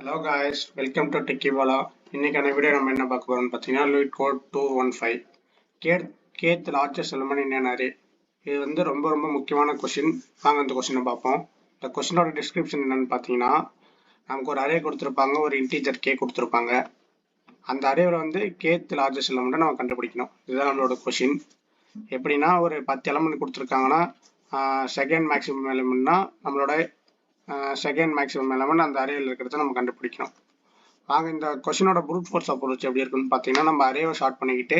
Hello guys, welcome to Techibala. இன்னைக்கான video நம்ம என்ன பார்க்க போறோம்னு பார்த்தீங்கன்னா LeetCode 215 kth largest element in an array. இது வந்து ரொம்ப முக்கியமான கொஸ்டின். வாங்க அந்த கொஸ்டினை பார்ப்போம். இந்த கொஸ்டினோட டிஸ்கிரிப்ஷன் என்னன்னு பார்த்தீங்கன்னா, நமக்கு ஒரு அரே கொடுத்துருப்பாங்க, ஒரு இன்டீஜர் கே கொடுத்துருப்பாங்க. அந்த அரேவில் வந்து கேத் லார்ஜஸ்ட் எலிமெண்ட்டை நம்ம கண்டுபிடிக்கணும். இதுதான் நம்மளோட கொஸ்டின். எப்படின்னா ஒரு 10 எலிமெண்ட் கொடுத்துருக்காங்கன்னா செகண்ட் மேக்ஸிமம் எலிமெண்ட்னா நம்மளோட செகண்ட் மேக்ஸிமம் எலிமெண்ட் அந்த அரேயில் இருக்கிறத நம்ம கண்டுபிடிக்கணும். வாங்க இந்த கொஸ்டினோட ப்ரூட் ஃபோர்ஸ் அப்ரோச் எப்படி இருக்குன்னு பார்த்தீங்கன்னா, நம்ம அரேவை ஷார்ட் பண்ணிக்கிட்டு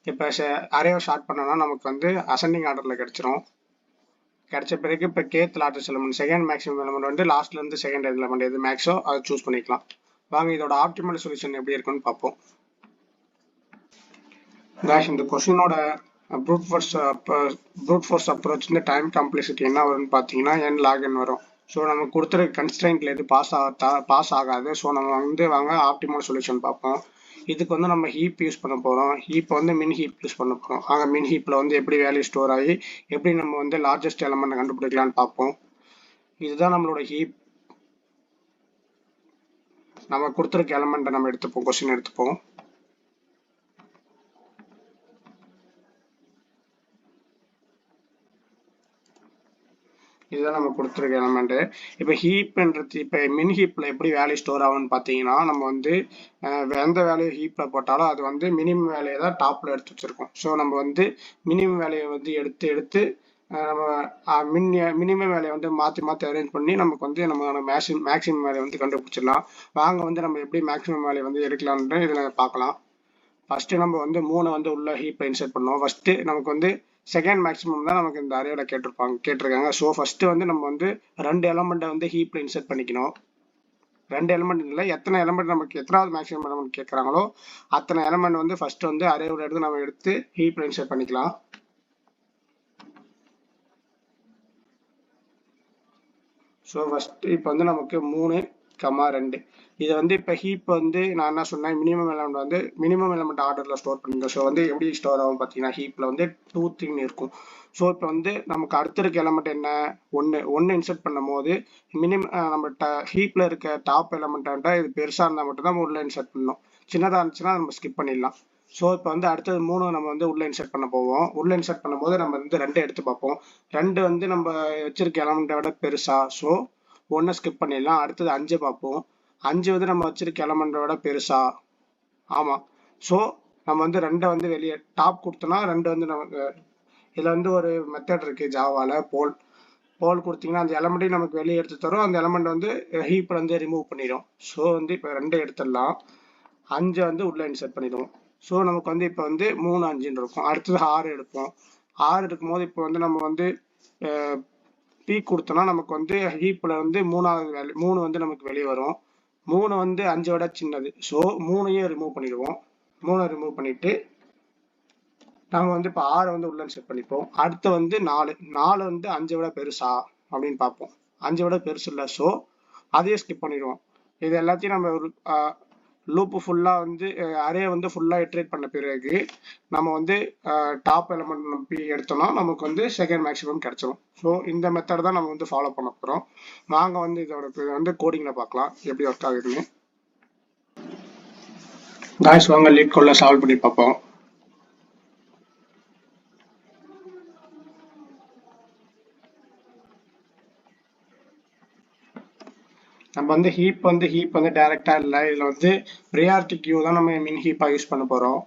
இப்போ அரேவை ஷார்ட் பண்ணோம்னா நமக்கு வந்து அசெண்டிங் ஆர்டரில் கிடைச்சிரும். கிடைச்ச பிறகு இப்போ cath largest element second maximum element வந்து லாஸ்ட்லேருந்து செகண்ட் எலிமெண்ட் எது மேக்ஸோ அதை சூஸ் பண்ணிக்கலாம். வாங்க இதோட ஆப்டிமல் சொல்யூஷன் எப்படி இருக்குன்னு பார்ப்போம். இந்த கொஸ்டினோட ப்ரூட் ஃபோர்ஸ் அப்ரோச் இந்த டைம் காம்ப்ளெக்சிட்டி என்ன வரும்னு பார்த்தீங்கன்னா n log n வரும். ஸோ நம்ம கொடுத்துருக்க கன்ஸ்ட்ரெயின்ட்ல எது பாஸ் ஆகாது. ஸோ நம்ம வந்து வாங்க ஆப்டிமல் சொல்யூஷன் பார்ப்போம். இதுக்கு வந்து நம்ம ஹீப் யூஸ் பண்ண போகிறோம். ஹீப் வந்து மின் ஹீப் யூஸ் பண்ண போகிறோம். ஆக மின் ஹீப்பில் வந்து எப்படி வேல்யூ ஸ்டோர் ஆகி எப்படி நம்ம வந்து லார்ஜஸ்ட் எலமெண்ட் கண்டுபிடிக்கலான்னு பார்ப்போம். இதுதான் நம்மளோட ஹீப். நம்ம கொடுத்துருக்க எலமெண்ட்டை நம்ம எடுத்துப்போம், கொஸ்டின் எடுத்துப்போம். இதுதான் நம்ம கொடுத்துருக்க எலமெண்ட். இப்போ ஹீப்ன்றது இப்போ மின் ஹீப்பில் எப்படி வேல்யூ ஸ்டோர் ஆகும்னு பார்த்தீங்கன்னா, நம்ம வந்து எந்த வேல்யூ ஹீப்பில் போட்டாலும் அது வந்து மினிமம் வேல்யூ தான் டாப்பில் எடுத்து வச்சிருக்கோம். ஸோ நம்ம வந்து மினிமம் வேல்யூயை வந்து எடுத்து நம்ம மினிமம் வேலையை வந்து மாற்றி அரேஞ்ச் பண்ணி நமக்கு வந்து நம்ம மேக்ஸிமம் வேலையை வந்து கண்டுபிடிச்சிடலாம். வாங்க வந்து நம்ம எப்படி மேக்ஸிமம் வேலையை வந்து எடுக்கலாம்னு இதில் பார்க்கலாம். ஃபஸ்ட்டு நம்ம வந்து 3 வந்து உள்ள ஹீப்பை இன்சர்ட் பண்ணுவோம். ஃபஸ்ட்டு நமக்கு வந்து செகண்ட் மேக்ஸிமம் தான் நமக்கு இந்த அரேல கேட்டிருக்காங்க. ஸோ ஃபஸ்ட்டு வந்து நம்ம வந்து 2 எலமெண்ட்டை வந்து ஹீப்பில் இன்சர்ட் பண்ணிக்கணும். 2 எலமெண்ட் இல்லை, எத்தனை எலமெண்ட் நமக்கு எத்தனாவது மேக்ஸிமம் எலமெண்ட் கேட்குறாங்களோ அத்தனை எலமெண்ட் வந்து ஃபஸ்ட்டு வந்து அரேவோட எடுத்து நம்ம எடுத்து ஹீப்பில் இன்சர்ட் பண்ணிக்கலாம். ஸோ ஃபஸ்ட்டு இப்போ வந்து நமக்கு 3, 2 இதை வந்து இப்போ ஹீப் வந்து நான் என்ன சொன்னேன், மினிமம் எலமெண்ட் ஆர்டரில் ஸ்டோர் பண்ணுங்க. ஸோ வந்து எப்படி ஸ்டோர் ஆகும் பார்த்தீங்கன்னா, ஹீப்பில் வந்து 2, 3 இருக்கும். ஸோ இப்போ வந்து நமக்கு அடுத்த இருக்க எலமெண்ட் என்ன, ஒன்று இன்சர்ட் பண்ணும் போது நம்ம ஹீப்பில் இருக்க டாப் எலமெண்ட்டாக இது பெருசாக இருந்தால் மட்டும் தான் நம்ம உள்ளே இன்சர்ட் பண்ணணும். சின்னதாக இருந்துச்சுன்னா நம்ம ஸ்கிப் பண்ணிடலாம். ஸோ இப்போ வந்து அடுத்தது 3 நம்ம வந்து உள்ளே இன்சர்ட் பண்ண போவோம். உள்ளே இன்சர்ட் பண்ணும்போது நம்ம வந்து 2 எடுத்து பார்ப்போம். 2 வந்து நம்ம வச்சிருக்க எலமெண்ட்டை விட பெருசா. ஸோ 1 ஸ்கிப் பண்ணிடலாம். அடுத்தது 5 பார்ப்போம். 5 வந்து நம்ம வச்சிருக்க எலமெண்ட்டை விட பெருசா. ஆமாம். ஸோ நம்ம வந்து 2 வந்து வெளியே டாப் கொடுத்தோம்னா 2 வந்து நமக்கு இதில் வந்து ஒரு மெத்தட் இருக்குது ஜாவாவில், போல் கொடுத்தீங்கன்னா அந்த எலமெண்ட்டையும் நமக்கு வெளியே எடுத்து தரும். அந்த எலமெண்ட் வந்து ஹீப்பில் வந்து ரிமூவ் பண்ணிடும். ஸோ வந்து இப்போ 2 எடுத்துடலாம். 5 வந்து உள்ளே இன்சர்ட் பண்ணிடுவோம். ஸோ நமக்கு வந்து இப்போ வந்து 3, 5 இருக்கும். அடுத்தது 6 எடுப்போம். 6 இருக்கும்போது இப்போ வந்து நம்ம வந்து பி கொடுத்தோம்னா நமக்கு வந்து ஹீப்பில் வந்து 3 வந்து நமக்கு வெளியே வரும். 3 வந்து 5 விட சின்னது. ஸோ 3ஐயும் ரிமூவ் பண்ணிடுவோம். 3 ரிமூவ் பண்ணிட்டு நம்ம வந்து இப்போ 6 வந்து உள்ள செட் பண்ணிப்போம். அடுத்து வந்து 4 வந்து 5 விட பெருசா அப்படின்னு பார்ப்போம். 5 விட பெருசு இல்லை. ஸோ அதையும் ஸ்கிப் பண்ணிடுவோம். இது எல்லாத்தையும் நம்ம ஒரு லூப்பு ஃபுல்லாக வந்து அரே வந்து ஃபுல்லாக இட்ரேட் பண்ண பிறகு நம்ம வந்து டாப் எலமெண்ட் நம்பி எடுத்தோம்னா நமக்கு வந்து செகண்ட் மேக்ஸிமம் கிடைச்சிரும். ஸோ இந்த மெத்தட் தான் நம்ம வந்து ஃபாலோ பண்ண போகிறோம். வாங்க வந்து இதோட வந்து கோடிங்கில் பார்க்கலாம் எப்படி ஒர்க் ஆகுதுன்னு. காய்ஸ் வாங்க லீட் கோட்ல சால்வ் பண்ணி பார்ப்போம். நம்ம வந்து ஹீப் வந்து டைரக்டா இல்லை, இதில் வந்து ப்ரியாரிட்டி கியூ தான் நம்ம மின் ஹீப்பாக யூஸ் பண்ண போகிறோம்.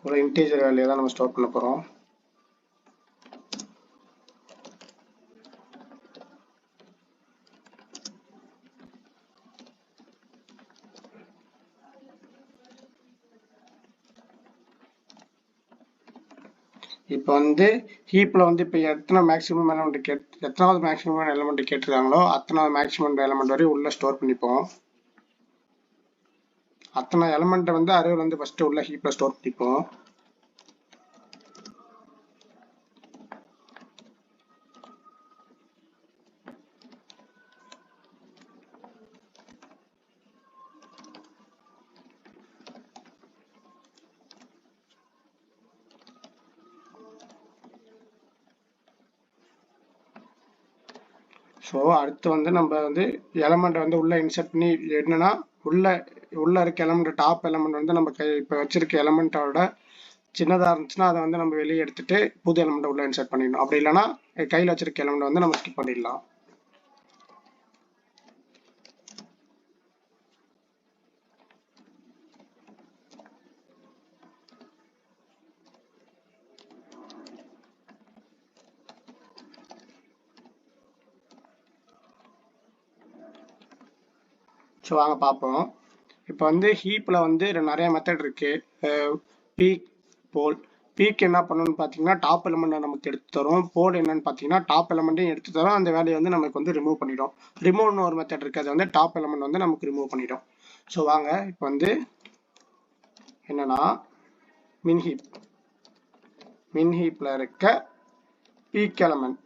ஒரு இன்டீஜர் வேல்யூ தான் நம்ம ஸ்டோர் பண்ண போகிறோம். இப்போ வந்து ஹீப்பில் வந்து இப்போ எத்தனாவது மேக்ஸிமம் எலமெண்ட் கேட்டிருக்காங்களோ அத்தனாவது மேக்ஸிமம் எலமெண்ட் வரையும் உள்ள ஸ்டோர் பண்ணிப்போம். அத்தனை எலமெண்ட்டை வந்து அரேவில் வந்து ஃபஸ்ட்டு உள்ள ஹீப்பில் ஸ்டோர் பண்ணிப்போம். ஸோ அடுத்து வந்து நம்ம வந்து எலமெண்ட் வந்து உள்ள இன்சர்ட் பண்ணி என்னன்னா உள்ள இருக்க எலமெண்ட் டாப் எலமெண்ட் வந்து நம்ம இப்போ வச்சிருக்க எலமெண்ட்டோட சின்னதாக இருந்துச்சுன்னா அதை வந்து நம்ம வெளியே எடுத்துட்டு புது எலமெண்ட் உள்ள இன்சர்ட் பண்ணிடணும். அப்படி இல்லைன்னா கையில் வச்சிருக்க எலமெண்ட் வந்து நம்ம ஸ்கிப் பண்ணிடலாம். ஸோ வாங்க பார்ப்போம். இப்போ வந்து ஹீப்பில் வந்து நிறைய மெத்தட் இருக்கு. பீக், போல். பீக் என்ன பண்ணணும்னு பார்த்தீங்கன்னா டாப் எலமெண்ட் நமக்கு எடுத்து தரும். போல் என்னன்னு பார்த்தீங்கன்னா டாப் எலமெண்ட்டையும் எடுத்து தரும், அந்த வேலையை வந்து நமக்கு வந்து ரிமூவ் பண்ணிடும். ரிமூவ்னு ஒரு மெத்தட் இருக்கு, அது வந்து டாப் எலமெண்ட் வந்து நமக்கு ரிமூவ் பண்ணிடும். ஸோ வாங்க இப்போ வந்து என்னன்னா மின் ஹீப்ல இருக்க பீக் எலமெண்ட்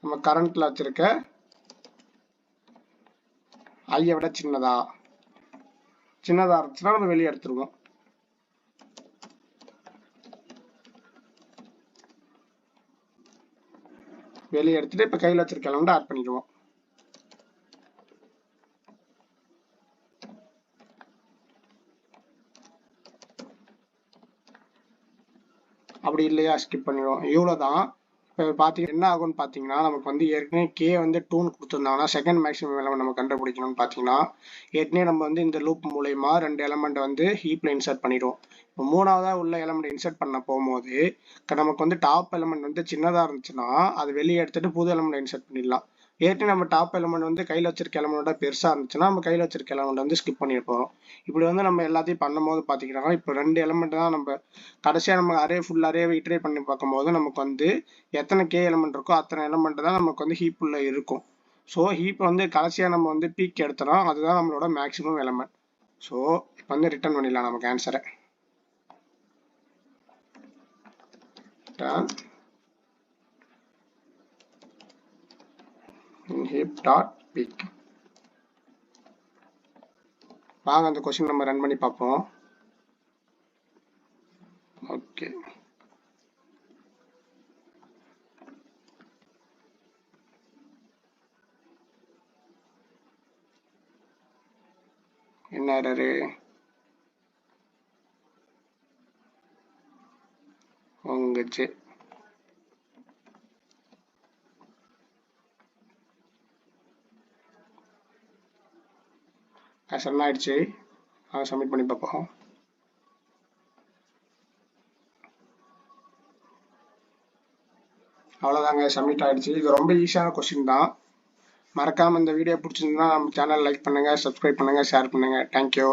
நம்ம கரண்ட்ல வச்சிருக்க ஐயை விட சின்னதா இருந்துச்சுன்னா நம்ம வெளியே எடுத்துருவோம். வெளியே எடுத்துட்டு இப்ப கையில் வச்சிருக்க எலமெண்ட் ஆட் பண்ணிடுவோம். அப்படி இல்லையா ஸ்கிப் பண்ணிடுவோம். இவ்வளவுதான். இப்போ பார்த்தீங்கன்னா என்ன ஆகும்னு பார்த்தீங்கன்னா நமக்கு வந்து ஏற்கனவே கே வந்து 2ன்னு கொடுத்துருந்தாங்கன்னா செகண்ட் மேக்ஸிமம் எலமெண்ட் நம்ம கண்டுபிடிக்கணும்னு பார்த்தீங்கன்னா ஏற்கனவே நம்ம வந்து இந்த லூப் மூலயமா 2 எலமெண்ட் வந்து ஹீப்ல இன்சர்ட் பண்ணிடுவோம். இப்போ மூணாவதா உள்ள எலமெண்ட் இன்சர்ட் பண்ண போகும்போது நமக்கு வந்து டாப் எலமெண்ட் வந்து சின்னதாக இருந்துச்சுன்னா அது வெளியே எடுத்துட்டு புது எலமெண்ட் இன்சர்ட் பண்ணிடலாம். ஏற்கனவே நம்ம டாப் எலமெண்ட் வந்து கையில் வச்சிருக்க எலமெண்டோட பெருசாக இருந்துச்சுன்னா நம்ம கையில் வச்சிருக்க எலமெண்ட் வந்து ஸ்கிப் பண்ணிட்டு போகிறோம். இப்படி வந்து நம்ம எல்லாத்தையும் பண்ணும்போது பார்த்தீங்கன்னா இப்போ 2 எலமெண்ட் தான் நம்ம கடைசியாக நம்ம ஃபுல் அரேவை இட்ரேட் பண்ணி பார்க்கும்போது நமக்கு வந்து எத்தனை கே எலமெண்ட் இருக்கோ அத்தனை எலமெண்ட் தான் நமக்கு வந்து ஹீப் உள்ள இருக்கும். ஸோ ஹீப் வந்து கடைசியாக நம்ம வந்து பீக் எடுத்தோம், அதுதான் நம்மளோட மேக்ஸிமம் எலமெண்ட். ஸோ இப்போ வந்து ரிட்டர்ன் பண்ணிடலாம் நமக்கு ஆன்சரை. heap dot peak. வாங்க அந்த கொஸ்டின் நம்ம ரன் பண்ணி பார்ப்போம். ஓகே, என்ன எரரு? உங்கச்சு ரன் ஆயிடுச்சு. அதை சப்மிட் பண்ணி பார்ப்போம். அவ்வளோதாங்க, சப்மிட் ஆயிடுச்சு. இது ரொம்ப ஈஸியான கொஸ்டின் தான். மறக்காம இந்த வீடியோ பிடிச்சிருந்தா நம்ம சேனல் லைக் பண்ணுங்க, சப்ஸ்கிரைப் பண்ணுங்க, ஷேர் பண்ணுங்க. தேங்க்யூ.